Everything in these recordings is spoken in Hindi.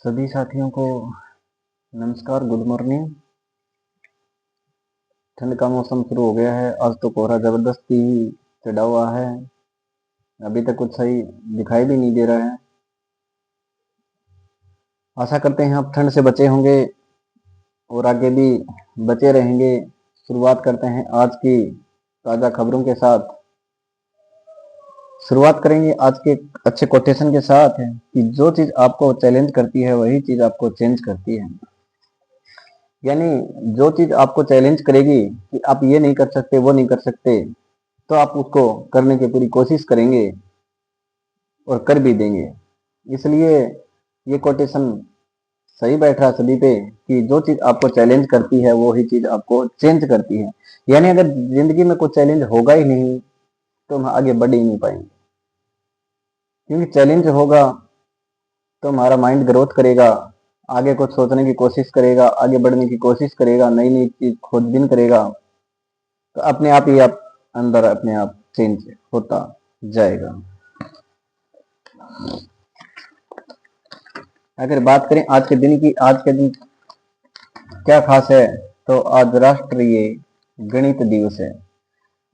सभी साथियों को नमस्कार, गुड मॉर्निंग। ठंड का मौसम शुरू हो गया है। आज तो कोहरा जबरदस्ती चढ़ा हुआ है। अभी तक कुछ सही दिखाई भी नहीं दे रहा है। आशा करते हैं आप ठंड से बचे होंगे और आगे भी बचे रहेंगे। शुरुआत करते हैं आज की ताज़ा खबरों के साथ। शुरुआत करेंगे आज के अच्छे कोटेशन के साथ है कि जो चीज़ आपको चैलेंज करती है वही चीज़ आपको चेंज करती है। यानी जो चीज आपको चैलेंज करेगी कि आप ये नहीं कर सकते, वो नहीं कर सकते, तो आप उसको करने की पूरी कोशिश करेंगे और कर भी देंगे। इसलिए ये कोटेशन सही बैठ रहा सभी पे कि जो चीज आपको चैलेंज करती है वो ही चीज आपको चेंज करती है। यानी अगर जिंदगी में कोई चैलेंज होगा ही नहीं तो हम आगे बढ़ ही नहीं पाएंगे, क्योंकि चैलेंज होगा तो हमारा माइंड ग्रोथ करेगा, आगे कुछ सोचने की कोशिश करेगा, आगे बढ़ने की कोशिश करेगा, नई नई चीज खोजबीन करेगा, तो अपने आप ही आप अंदर अपने आप चेंज होता जाएगा। अगर बात करें आज के दिन की, आज के दिन क्या खास है, तो आज राष्ट्रीय गणित दिवस है।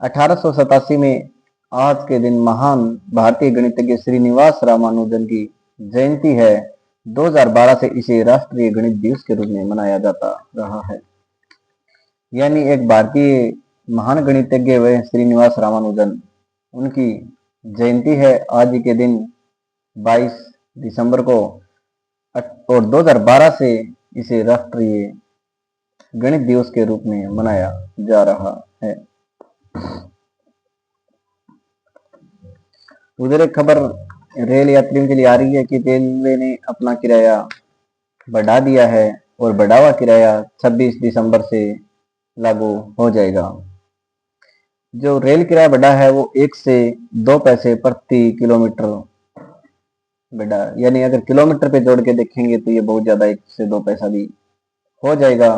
1887 में आज के दिन महान भारतीय गणितज्ञ श्रीनिवास रामानुजन की जयंती है। 2012 से इसे राष्ट्रीय गणित दिवस के रूप में मनाया जाता रहा है। यानी एक भारतीय महान गणितज्ञ व श्रीनिवास रामानुजन, उनकी जयंती है आज के दिन 22 दिसंबर को, और 2012 से इसे राष्ट्रीय गणित दिवस के रूप में मनाया जा रहा है। उधर एक खबर रेल यात्रियों के लिए आ रही है कि रेलवे ने अपना किराया बढ़ा दिया है और बढ़ा हुआ किराया 26 दिसंबर से लागू हो जाएगा। जो रेल किराया बढ़ा है वो 1 से 2 पैसे प्रति किलोमीटर बढ़ा। यानी अगर किलोमीटर पे जोड़ के देखेंगे तो ये बहुत ज्यादा, 1 से 2 पैसा भी हो जाएगा।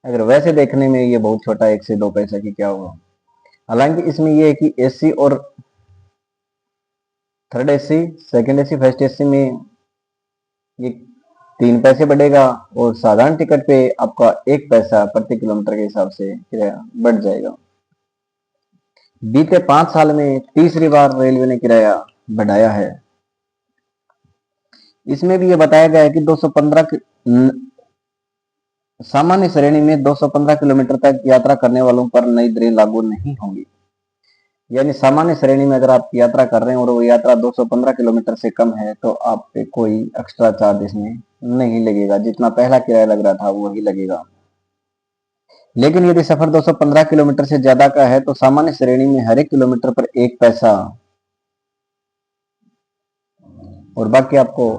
अगर वैसे देखने में ये बहुत छोटा, 1 से 2 पैसा की क्या होगा। हालांकि इसमें ये है कि एसी और third AC, second AC, first AC में ये 3 पैसे बढ़ेगा और साधारण टिकट पे आपका 1 पैसा प्रति किलोमीटर के हिसाब से किराया बढ़ जाएगा। बीते 5 साल में तीसरी बार रेलवे ने किराया बढ़ाया है। इसमें भी ये बताया गया है कि 215 सामान्य श्रेणी में 215 किलोमीटर तक यात्रा करने वालों पर नई दरें लागू नहीं होंगी। यानी सामान्य श्रेणी में अगर आप यात्रा कर रहे हैं और वो यात्रा 215 किलोमीटर से कम है तो आप पे कोई एक्स्ट्रा चार्ज इसमें नहीं लगेगा, जितना पहला किराया लग रहा था वही लगेगा। लेकिन यदि सफर 215 किलोमीटर से ज्यादा का है तो सामान्य श्रेणी में हर 1 किलोमीटर पर 1 पैसा, और बाकी आपको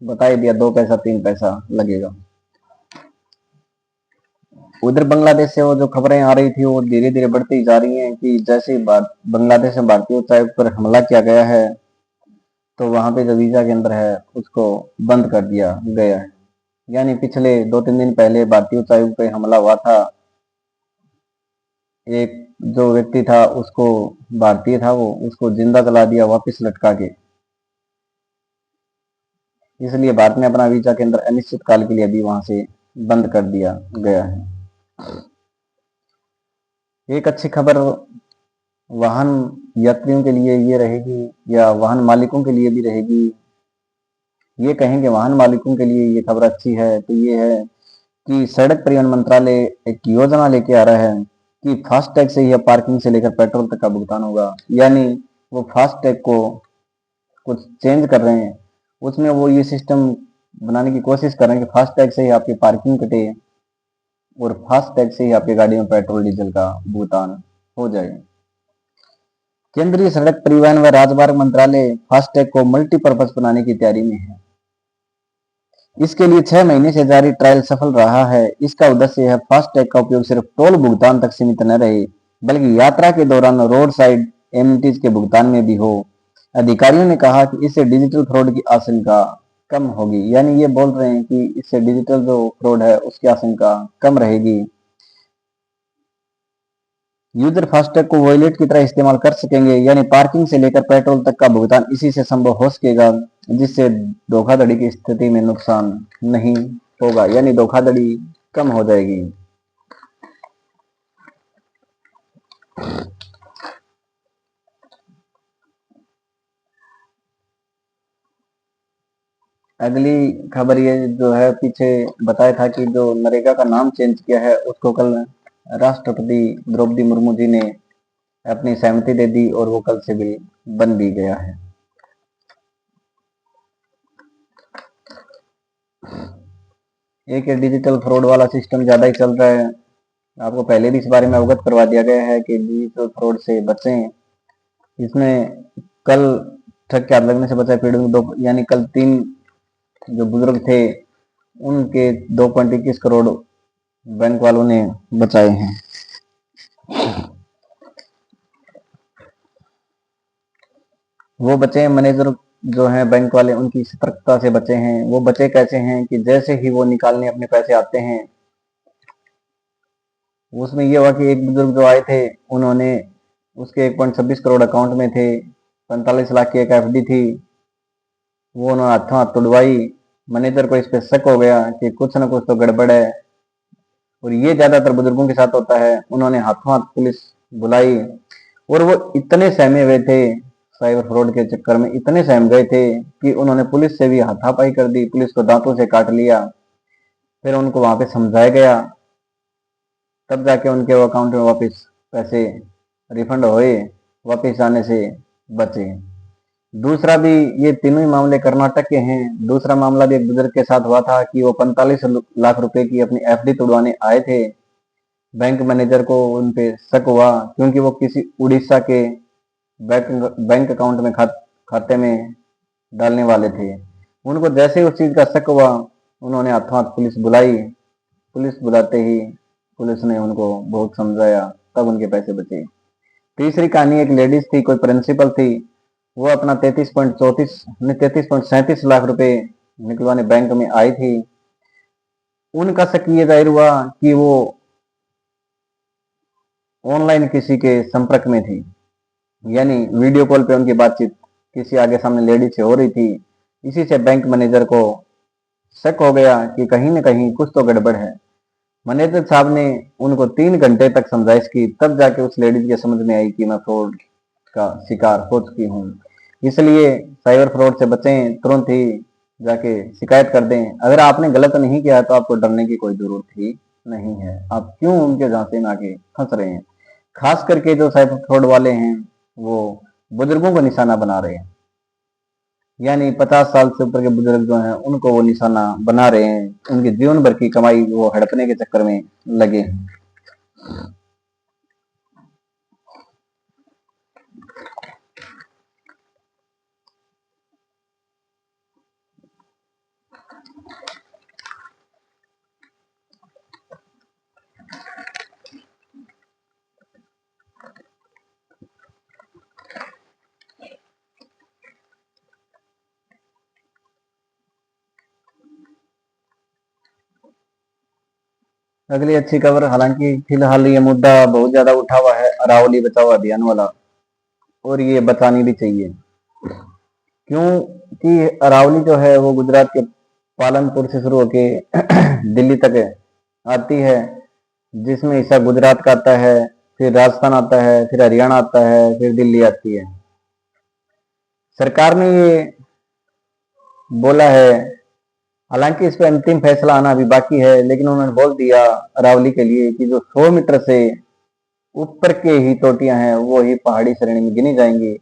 बता ही दिया 2 पैसा 3 पैसा लगेगा। उधर बांग्लादेश से वो जो खबरें आ रही थी वो धीरे धीरे बढ़ती जा रही हैं कि जैसे बांग्लादेश में भारतीय उच्चायुक्त पर हमला किया गया है तो वहां पे जो वीजा केंद्र है उसको बंद कर दिया गया है। यानी पिछले 2-3 दिन पहले भारतीय उच्चायुक्त पे हमला हुआ था। एक जो व्यक्ति था उसको, भारतीय था वो, उसको जिंदा जला दिया वापस लटका के। इसलिए भारत ने अपना वीजा केंद्र अनिश्चित काल के लिए अभी वहां से बंद कर दिया गया है। एक अच्छी खबर वाहन यात्रियों के लिए ये रहेगी, या वाहन मालिकों के लिए भी रहेगी। ये कहेंगे वाहन मालिकों के लिए ये खबर अच्छी है तो ये है कि सड़क परिवहन मंत्रालय एक योजना लेके आ रहा है कि फास्टैग से ही पार्किंग से लेकर पेट्रोल तक का भुगतान होगा। यानी वो फास्टैग को कुछ चेंज कर रहे हैं, उसमें वो ये सिस्टम बनाने की कोशिश कर रहे हैं कि फास्टैग से ही आपकी पार्किंग कटे और फास्टैग से ही आपकी गाड़ी में पेट्रोल डीजल का भुगतान हो जाए। केंद्रीय सड़क परिवहन व राजमार्ग मंत्रालय फास्टैग को मल्टीपर्पज बनाने की तैयारी में है। इसके लिए 6 महीने से जारी ट्रायल सफल रहा है। इसका उद्देश्य है फास्टैग का उपयोग सिर्फ टोल भुगतान तक सीमित न रहे, बल्कि यात्रा के दौरान रोड साइड एमिनिटीज के भुगतान में भी हो। अधिकारियों ने कहा कि इससे डिजिटल फ्रॉड की आशंका कम होगी। यानी ये बोल रहे हैं कि इससे डिजिटल जो फ्रॉड है उसकी आशंका कम रहेगी। यूजर फास्टैग को वॉलेट की तरह इस्तेमाल कर सकेंगे, यानी पार्किंग से लेकर पेट्रोल तक का भुगतान इसी से संभव हो सकेगा, जिससे धोखाधड़ी की स्थिति में नुकसान नहीं होगा, यानी धोखाधड़ी कम हो जाएगी। अगली खबर ये जो है, पीछे बताया था कि जो नरेगा का नाम चेंज किया है उसको कल राष्ट्रपति द्रौपदी मुर्मू जी ने अपनी सहमति दे दी और वो कल से बिल बन भी गया है। एक डिजिटल फ्रॉड वाला सिस्टम ज्यादा ही चल रहा है। आपको पहले भी इस बारे में अवगत करवा दिया गया है कि डिजिटल फ्रॉड से बचें। इसमें कल ठग के हाथ लगने से बचा पीड़ित दो, यानी कल 3 जो बुजुर्ग थे उनके 2.21 करोड़ बैंक वालों ने बचाए हैं। वो बचे मैनेजर जो हैं बैंक वाले, उनकी सतर्कता से बचे हैं। वो बचे कैसे हैं कि जैसे ही वो निकालने अपने पैसे आते हैं, उसमें ये हुआ कि एक बुजुर्ग जो आए थे उन्होंने उसके 1.26 करोड़ अकाउंट में थे, 45 लाख की एक एफडी थी, वो उन्होंने हाथों हाथ तोड़वाई। मैनेजर को इस पे शक हो गया कि कुछ ना कुछ तो गड़बड़ है, और ये ज्यादातर बुजुर्गों के साथ होता है। उन्होंने हाथों हाथ पुलिस बुलाई, और वो इतने सहमे हुए थे साइबर फ्रॉड के चक्कर में, इतने सहम गए थे कि उन्होंने पुलिस से भी हाथापाई कर दी, पुलिस को दांतों से काट लिया। फिर उनको वहां पे समझाया गया, तब जाके उनके अकाउंट में वापस पैसे रिफंड हुए, वापस आने से बचे। दूसरा भी, ये तीनों ही मामले कर्नाटक के हैं। दूसरा मामला भी एक बुजुर्ग के साथ हुआ था कि वो 45 लाख रुपए की अपनी एफडी तोड़वाने आए थे। बैंक मैनेजर को उन पे शक हुआ क्योंकि वो किसी उड़ीसा के बैंक अकाउंट में खाते में डालने वाले थे। उनको जैसे ही उस चीज का शक हुआ, उन्होंने हाथों हाथ पुलिस बुलाई। पुलिस बुलाते ही पुलिस ने उनको बहुत समझाया, तब उनके पैसे बचे। तीसरी कहानी, एक लेडीज थी, कोई प्रिंसिपल थी, वो अपना 33.37 लाख रुपए निकलवाने बैंक में आई थी। उनका शक ये जाहिर हुआ कि वो ऑनलाइन किसी के संपर्क में थी, यानी वीडियो कॉल पे उनकी बातचीत किसी आगे सामने लेडी से हो रही थी। इसी से बैंक मैनेजर को शक हो गया कि कहीं ना कहीं कुछ तो गड़बड़ है। मैनेजर साहब ने उनको 3 घंटे तक समझाइश की, तब जाके उस लेडीज के समझ में आई कि मैं फ्रॉड का शिकार हो चुकी हूँ। इसलिए साइबर फ्रॉड से बचें, तुरंत ही जाके शिकायत कर दें। अगर आपने गलत नहीं किया तो आपको डरने की कोई जरूरत ही नहीं है। आप क्यों उनके झांसे में आके फंस रहे हैं? खास करके जो साइबर फ्रॉड वाले हैं वो बुजुर्गों को निशाना बना रहे हैं, यानी 50 साल से ऊपर के बुजुर्ग जो हैं उनको वो निशाना बना रहे हैं। उनके जीवन भर की कमाई वो हड़पने के चक्कर में लगे हैं। अगली अच्छी खबर, हालांकि फिलहाल ये मुद्दा बहुत ज्यादा उठा हुआ है, अरावली बचाओ अभियान वाला, और ये बचानी भी चाहिए। क्योंकि अरावली जो है वो गुजरात के पालनपुर से शुरू होके दिल्ली तक आती है, जिसमें हिस्सा गुजरात का आता है, फिर राजस्थान आता है, फिर हरियाणा आता है, फिर दिल्ली आती है। सरकार ने ये बोला है, हालांकि इस पर अंतिम फैसला आना अभी बाकी है, लेकिन उन्होंने बोल दिया अरावली के लिए कि जो 100 मीटर से ऊपर के ही चोटियां हैं वो ही पहाड़ी श्रेणी में गिनी जाएंगी।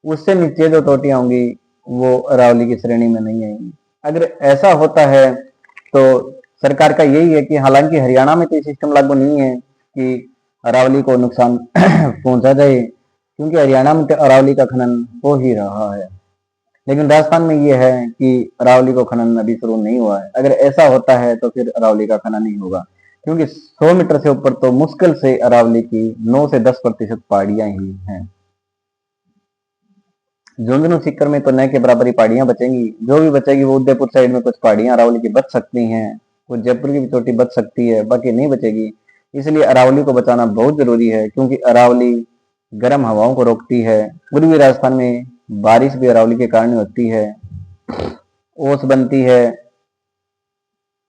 उससे नीचे जो चोटियां होंगी वो अरावली की श्रेणी में नहीं आएंगी। अगर ऐसा होता है तो सरकार का यही है कि, हालांकि हरियाणा में तो ये सिस्टम लागू नहीं है कि अरावली को नुकसान पहुंचा जाए, क्योंकि हरियाणा में तो अरावली का खनन हो ही रहा है, लेकिन राजस्थान में ये है कि अरावली को खनन अभी शुरू नहीं हुआ है। अगर ऐसा होता है तो फिर अरावली का खनन नहीं होगा, क्योंकि 100 मीटर से ऊपर तो मुश्किल से अरावली की 9 से 10% पहाड़ियां ही हैं। झुंझुनू सीकर में तो न के बराबर ही पहाड़ियां बचेंगी। जो भी बचेगी वो उदयपुर साइड में कुछ पहाड़ियां अरावली की बच सकती हैं, कुछ जयपुर की भी चोटी बच सकती है, बाकी नहीं बचेगी। इसलिए अरावली को बचाना बहुत जरूरी है, क्योंकि अरावली गर्म हवाओं को रोकती है। पूर्वी राजस्थान में बारिश भी अरावली के कारण होती है, ओस बनती है।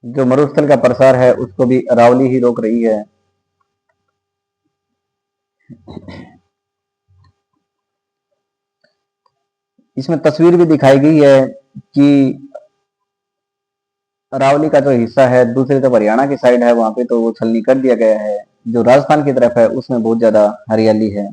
जो मरुस्थल का प्रसार है उसको भी अरावली ही रोक रही है। इसमें तस्वीर भी दिखाई गई है कि अरावली का जो हिस्सा है दूसरी तरफ हरियाणा की साइड है, वहां पे तो वो छलनी कर दिया गया है। जो राजस्थान की तरफ है उसमें बहुत ज्यादा हरियाली है।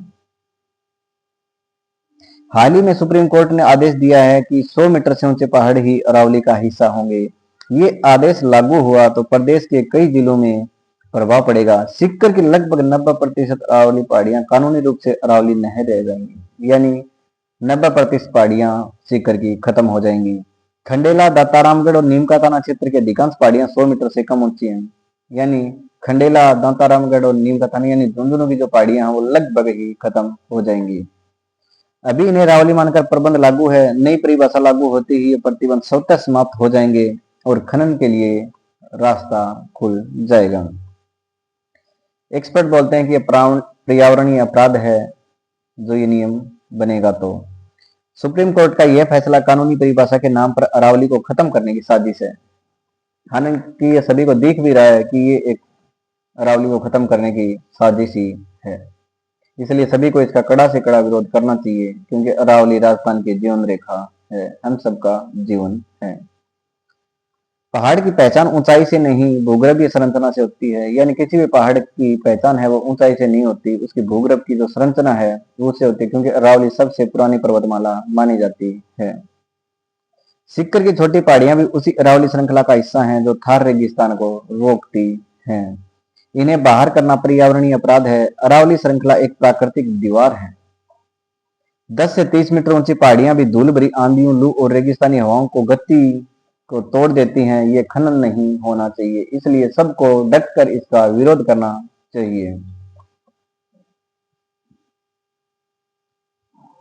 हाल ही में सुप्रीम कोर्ट ने आदेश दिया है कि 100 मीटर से ऊंचे पहाड़ ही अरावली का हिस्सा होंगे। ये आदेश लागू हुआ तो प्रदेश के कई जिलों में प्रभाव पड़ेगा। सीकर की लगभग 90% अरावली पहाड़ियां कानूनी रूप से अरावली नहीं रह जाएंगी, यानी 90% पहाड़ियां सीकर की खत्म हो जाएंगी। खंडेला, दातारामगढ़ और नीमका थाना क्षेत्र की अधिकांश पहाड़ियां 100 मीटर से कम ऊंची हैं। यानी खंडेला, दातारामगढ़ और नीमका थाना यानी झुंझुनू की जो पहाड़ियां हैं वो लगभग ही खत्म हो जाएंगी। अभी इन्हें अरावली मानकर प्रबंध लागू है। नई परिभाषा लागू होते ही ये प्रतिबंध स्वतः समाप्त हो जाएंगे और खनन के लिए रास्ता खुल जाएगा। एक्सपर्ट बोलते हैं कि ये पर्यावरणीय अपराध है जो ये नियम बनेगा तो। सुप्रीम कोर्ट का यह फैसला कानूनी परिभाषा के नाम पर अरावली को खत्म करने की साजिश है। हालांकि ये सभी को दिख भी रहा है कि ये एक अरावली को खत्म करने की साजिश ही है। इसलिए सभी को इसका कड़ा से कड़ा विरोध करना चाहिए, क्योंकि अरावली राजस्थान की जीवन रेखा है, हम सबका जीवन है। पहाड़ की पहचान ऊंचाई से नहीं भूगर्भीय संरचना से होती है। यानी किसी भी पहाड़ की पहचान है वो ऊंचाई से नहीं होती, उसकी भूगर्भ की जो संरचना है वो उससे होती है, क्योंकि अरावली सबसे पुरानी पर्वतमाला मानी जाती है। सीकर की छोटी पहाड़ियां भी उसी अरावली श्रृंखला का हिस्सा हैं जो थार रेगिस्तान को रोकती हैं। इन्हें बाहर करना पर्यावरणीय अपराध है। अरावली श्रृंखला एक प्राकृतिक दीवार है। 10 से 30 मीटर ऊंची पहाड़ियां भी धूल भरी आंधियों, लू और रेगिस्तानी हवाओं को गति को तोड़ देती हैं। ये खनन नहीं होना चाहिए, इसलिए सबको डटकर इसका विरोध करना चाहिए।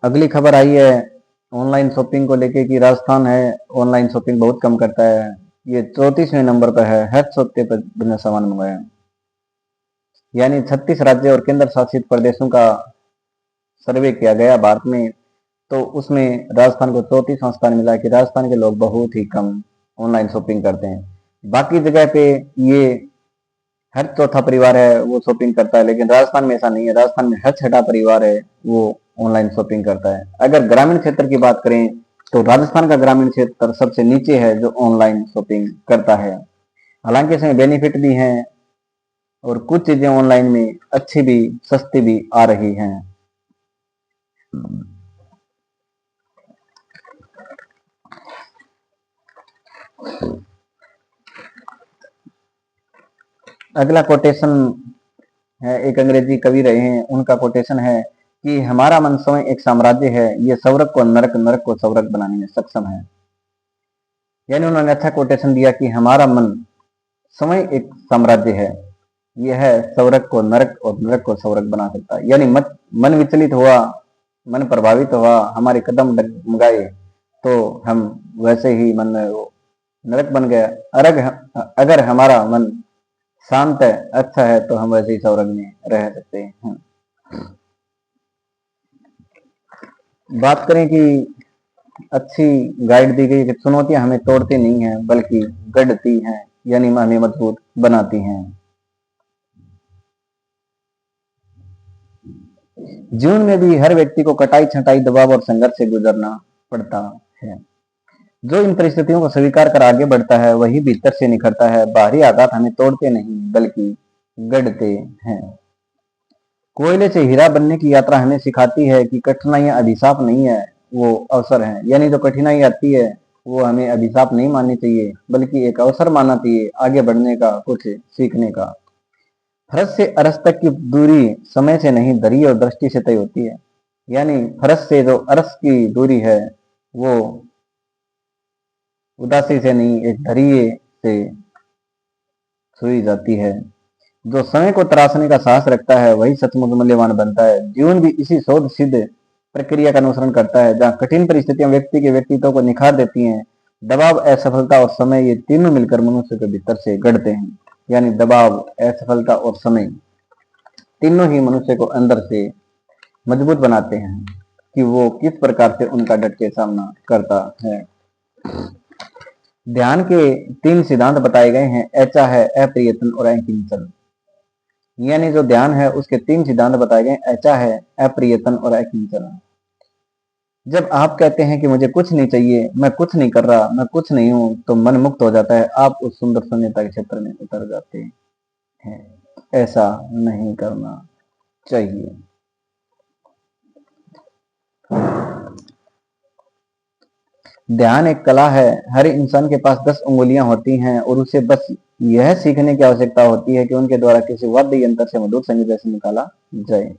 अगली खबर आई है ऑनलाइन शॉपिंग को लेके कि राजस्थान है ऑनलाइन शॉपिंग बहुत कम करता है। ये 34वें नंबर पर है, हर सप्ते पर बिना सामान मंगाया। यानी 36 राज्य और केंद्र शासित प्रदेशों का सर्वे किया गया भारत में, तो उसमें राजस्थान को 34वां स्थान मिला कि राजस्थान के लोग बहुत ही कम ऑनलाइन शॉपिंग करते हैं। बाकी जगह पे ये हर चौथा परिवार है वो शॉपिंग करता है, लेकिन राजस्थान में ऐसा नहीं है। राजस्थान में हर छठा परिवार है वो ऑनलाइन शॉपिंग करता है। अगर ग्रामीण क्षेत्र की बात करें तो राजस्थान का ग्रामीण क्षेत्र सबसे नीचे है जो ऑनलाइन शॉपिंग करता है। हालांकि इसमें बेनिफिट भी हैं और कुछ चीजें ऑनलाइन में अच्छी भी सस्ती भी आ रही हैं। अगला कोटेशन है, एक अंग्रेजी कवि रहे हैं, उनका कोटेशन है कि हमारा मन स्वयं एक साम्राज्य है, ये स्वर्ग को नरक, नरक को स्वर्ग बनाने में सक्षम है। यानी उन्होंने अच्छा कोटेशन दिया कि हमारा मन स्वयं एक साम्राज्य है, यह है स्वर्ग को नरक और नरक को स्वर्ग बना सकता है। यानी मन विचलित हुआ, मन प्रभावित हुआ, हमारे कदम डगमगाए तो हम वैसे ही मन में वो नरक बन गया। अगर हमारा मन शांत है, अच्छा है, तो हम वैसे ही स्वर्ग में रह सकते हैं। बात करें कि अच्छी गाइड दी गई कि चुनौतियां हमें तोड़ती नहीं है बल्कि गढ़ती हैं, यानी हमें मजबूत बनाती हैं। जीवन में भी हर व्यक्ति को कटाई, छंटाई, दबाव और संघर्ष से गुजरना पड़ता है। जो इन परिस्थितियों को स्वीकार कर आगे बढ़ता है वही भीतर से निखरता है। बाहरी आघात हमें तोड़ते नहीं बल्कि गढ़ते हैं। कोयले से हीरा बनने की यात्रा हमें सिखाती है कि कठिनाइयां अभिशाप नहीं है, वो अवसर है। यानी जो कठिनाई आती है वो हमें अभिशाप नहीं माननी चाहिए बल्कि एक अवसर मानना चाहिए आगे बढ़ने का, कुछ सीखने का। फरस से अरस तक की दूरी समय से नहीं धैर्य और दृष्टि से तय होती है। यानी फरस से जो अरस की दूरी है वो उदासी से नहीं, एक धैर्य से छुई जाती है। जो समय को तराशने का साहस रखता है वही सचमुच मूल्यवान बनता है। जीवन भी इसी शोध सिद्ध प्रक्रिया का अनुसरण करता है, जहाँ कठिन परिस्थितियां व्यक्ति के व्यक्तित्व को निखार देती हैं। दबाव, असफलता और समय, ये तीनों मिलकर मनुष्य के भीतर से गढ़ते हैं। यानी दबाव, असफलता और समय, तीनों ही मनुष्य को अंदर से मजबूत बनाते हैं कि वो किस प्रकार से उनका डट के सामना करता है। ध्यान के 3 सिद्धांत बताए गए हैं, ऐसा है, अप्रयत्न और अकिंचन। यानी जो ध्यान है उसके 3 सिद्धांत बताए गए, ऐसा है, अप्रयत्न और अकिंचन। जब आप कहते हैं कि मुझे कुछ नहीं चाहिए, मैं कुछ नहीं कर रहा, मैं कुछ नहीं हूं, तो मन मुक्त हो जाता है, आप उस सुंदर शून्यता के क्षेत्र में उतर जाते हैं। ऐसा नहीं करना चाहिए। ध्यान एक कला है। हर इंसान के पास 10 उंगलियां होती हैं और उसे बस यह सीखने की आवश्यकता होती है कि उनके द्वारा किसी वाद्य यंत्र से मधुर संगीत कैसे निकाला जाए।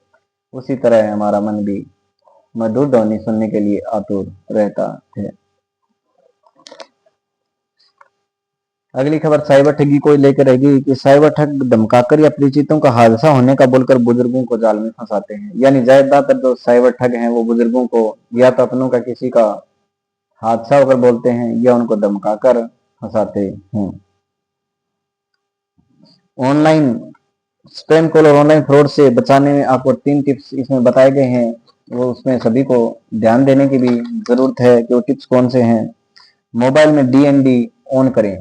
उसी तरह है हमारा मन भी मधुर ध्वनि सुनने के लिए आतुर रहता है। अगली खबर साइबर ठगी को लेकर रहेगी कि साइबर ठग धमकाकर या परिचितों का हादसा होने का बोलकर बुजुर्गों को जाल में फंसाते हैं। यानी ज्यादातर जो साइबर ठग हैं वो बुजुर्गों को या तो अपनों का किसी का हादसा होकर बोलते हैं या उनको धमकाकर फंसाते हैं। ऑनलाइन स्पैम कॉल और ऑनलाइन फ्रॉड से बचाने में आपको 3 टिप्स इसमें बताए गए हैं, वो उसमें सभी को ध्यान देने की भी जरूरत है कि वो टिप्स कौन से हैं। मोबाइल में डीएनडी ऑन करें,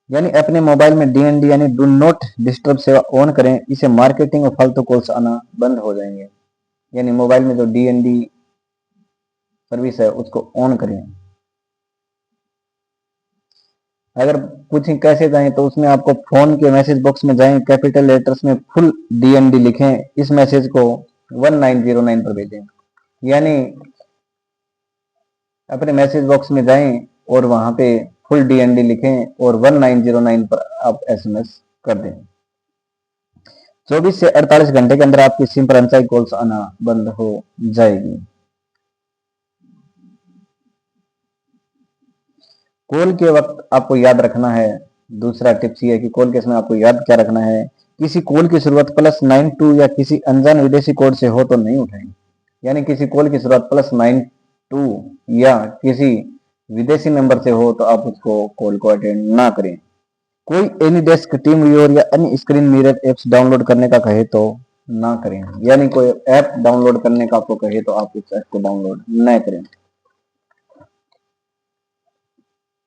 यानी अपने मोबाइल में डीएनडी यानी डू नॉट डिस्टर्ब सेवा ऑन करें। इसे मार्केटिंग और फालतू कॉल्स आना बंद हो जाएंगे। यानी मोबाइल में जो डीएनडी सर्विस है उसको ऑन करें। अगर पूछें कैसे जाएं तो उसमें आपको फोन के मैसेज बॉक्स में जाएं, कैपिटल लेटर्स में फुल डीएनडी लिखें, इस मैसेज को 1909 पर भेजें। यानी अपने मैसेज बॉक्स में जाएं और वहां पे फुल डीएनडी लिखें और 1909 पर आप एसएमएस कर दें। 24 से 48 घंटे के अंदर आपकी सिम पर अनचाही कॉल्स आना बंद हो जाएगी। कॉल के वक्त आपको याद रखना है, दूसरा टिप्स ये है कि कॉल के समय आपको याद क्या रखना है, किसी कॉल की शुरुआत +92 या किसी अनजान विदेशी कोड से हो तो नहीं उठाएं। यानी किसी कॉल की शुरुआत +92 या किसी विदेशी नंबर से हो तो आप उसको कॉल को अटेंड ना करें। कोई एनीडेस्क, टीम व्यूअर या अन्य स्क्रीन मिरर एप्स डाउनलोड करने का कहे तो ना करें। यानी कोई ऐप डाउनलोड करने का आपको कहे तो आप उस ऐप को डाउनलोड न करें।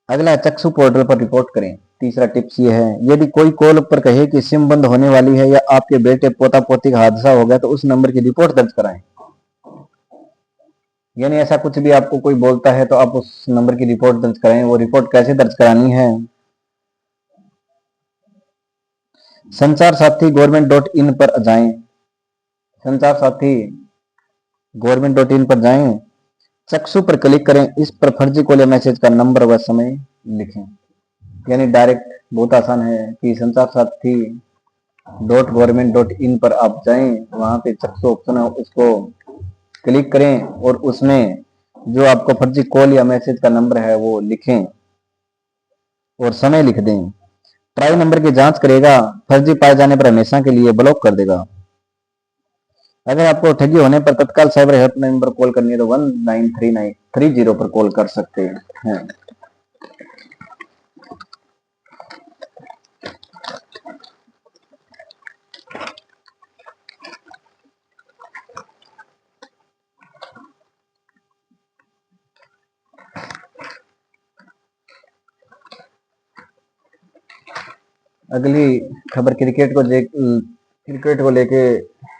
अगला है चक्षु पोर्टल पर रिपोर्ट करें। तीसरा टिप्स ये है, यदि कोई कॉल पर कहे कि सिम बंद होने वाली है या आपके बेटे पोता पोती का हादसा हो गया तो उस नंबर की रिपोर्ट दर्ज कराएं। यानी ऐसा कुछ भी आपको कोई बोलता है तो आप उस नंबर की रिपोर्ट दर्ज कराएं। वो रिपोर्ट कैसे दर्ज करानी है, संचार साथी गवर्नमेंट.इन पर जाएं। संचार साथी गवर्नमेंट.इन पर जाएं, चक्षु पर क्लिक करें, इस पर फर्जी कॉल या मैसेज का नंबर व समय लिखें। यानी डायरेक्ट बहुत आसान है कि संचार साथी .gov.in पर आप जाएं, वहां पे चक्षु ऑप्शन है उसको क्लिक करें और उसमें जो आपको फर्जी कॉल या मैसेज का नंबर है वो लिखें और समय लिख दें। ट्राई नंबर की जांच करेगा, फर्जी पाए जाने पर हमेशा के लिए ब्लॉक कर देगा। अगर आपको ठगी होने पर तत्काल साइबर हेल्पलाइन पर कॉल करनी है तो 193930 पर कॉल कर सकते हैं। अगली खबर क्रिकेट को लेके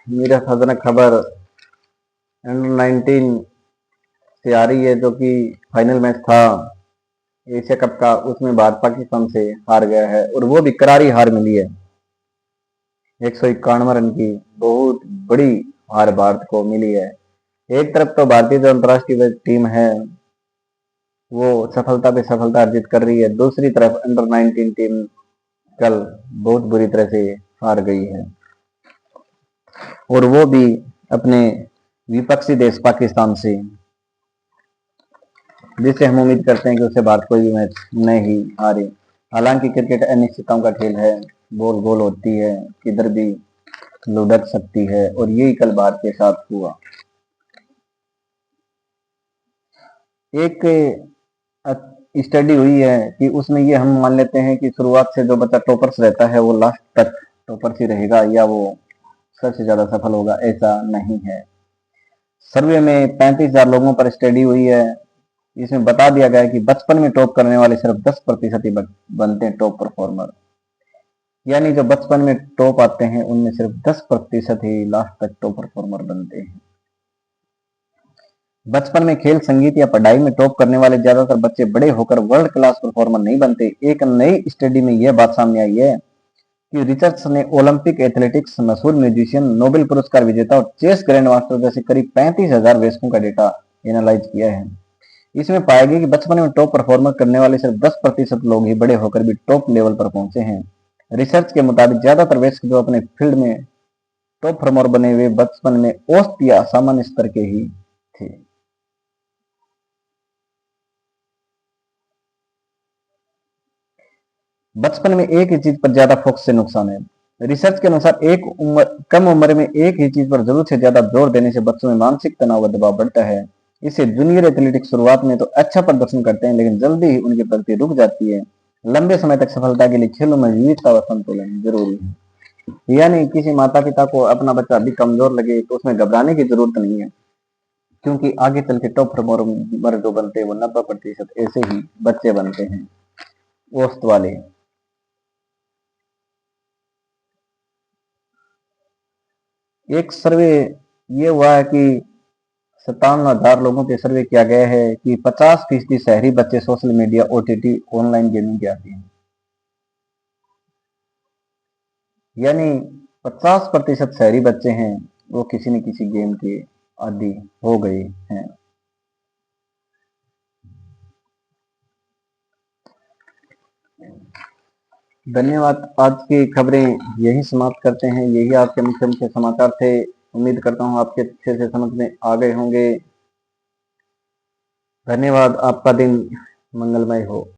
मेरा खतरनाक खबर अंडर 19 से आ रही है, जो कि फाइनल मैच था एशिया कप का, उसमें भारत पाकिस्तान से हार गया है और वो भी करारी हार मिली है। 151 रन की बहुत बड़ी हार भारत को मिली है। एक तरफ तो भारतीय जो अंतर्राष्ट्रीय टीम है वो सफलता पे सफलता अर्जित कर रही है, दूसरी तरफ अंडर 19 टीम कल बहुत बुरी तरह से हार गई है और वो भी अपने विपक्षी देश पाकिस्तान से, जिससे हम उम्मीद करते हैं कि उससे भारत कोई भी मैच नहीं हारे। हालांकि क्रिकेट अनिश्चितताओं का खेल है, बॉल गोल होती है, किधर भी लुढ़क सकती है और यही कल भारत के साथ हुआ। स्टडी हुई है कि उसमें ये हम मान लेते हैं कि शुरुआत से जो बच्चा टॉपर्स रहता है वो लास्ट तक टॉपर्स ही रहेगा या वो सबसे ज्यादा सफल होगा, ऐसा नहीं है। सर्वे में 35,000 लोगों पर स्टडी हुई है। इसमें बता दिया गया है कि बचपन में टॉप करने वाले सिर्फ 10% ही बनते हैं टॉप परफॉर्मर। यानी जो बचपन में टॉप आते हैं उनमें सिर्फ 10% ही लास्ट तक टॉप परफॉर्मर बनते हैं। बचपन में खेल, संगीत या पढ़ाई में टॉप करने वाले ज्यादातर बच्चे बड़े होकर वर्ल्ड क्लास परफॉर्मर नहीं बनते। एक नई स्टडी में यह बात सामने आई है कि रिसर्च ने ओलंपिक एथलेटिक्स, मशहूर म्यूजिशियन, नोबेल पुरस्कार विजेता और चेस ग्रैंड मास्टर जैसे करीब 35,000 वयस्कों का डेटा एनालाइज किया है। इसमें पाया गया कि बचपन में टॉप परफॉर्मर करने वाले सिर्फ 10% लोग ही बड़े होकर भी टॉप लेवल पर पहुंचे हैं। रिसर्च के मुताबिक ज्यादातर वयस्क जो अपने फील्ड में टॉप परफॉर्मर बने हुए बचपन में औसत या सामान्य स्तर के ही थे। बचपन में एक ही चीज पर ज्यादा फोकस से नुकसान है। रिसर्च के अनुसार कम उम्र में एक ही चीज पर जरूरत से ज्यादा जोर देने से बच्चों में मानसिक तनाव व दबाव बढ़ता है। इससे जूनियर एथलेटिक्स शुरुआत में तो अच्छा प्रदर्शन करते हैं लेकिन जल्दी ही उनकी प्रगति रुक जाती है। लंबे समय तक सफलता के लिए खेलों में विविधता व संतुलन जरूरी है। यानी किसी माता पिता को अपना बच्चा अभी कमजोर लगे तो उसमें घबराने की जरूरत नहीं है, क्योंकि आगे चल के टॉप परफॉर्मर जो बनते हैं वो 90% ऐसे ही बच्चे बनते हैं, औसत वाले। एक सर्वे ये हुआ है कि 57,000 लोगों के सर्वे किया गया है कि 50% शहरी बच्चे social media, OTT, online gaming के आदी हैं। यानी 50% शहरी बच्चे हैं वो किसी न किसी गेम के आदी हो गए हैं। धन्यवाद। आज की खबरें यही समाप्त करते हैं। यही आपके मुख्य मुख्य समाचार थे। उम्मीद करता हूँ आपके अच्छे से समझ में आ गए होंगे। धन्यवाद। आपका दिन मंगलमय हो।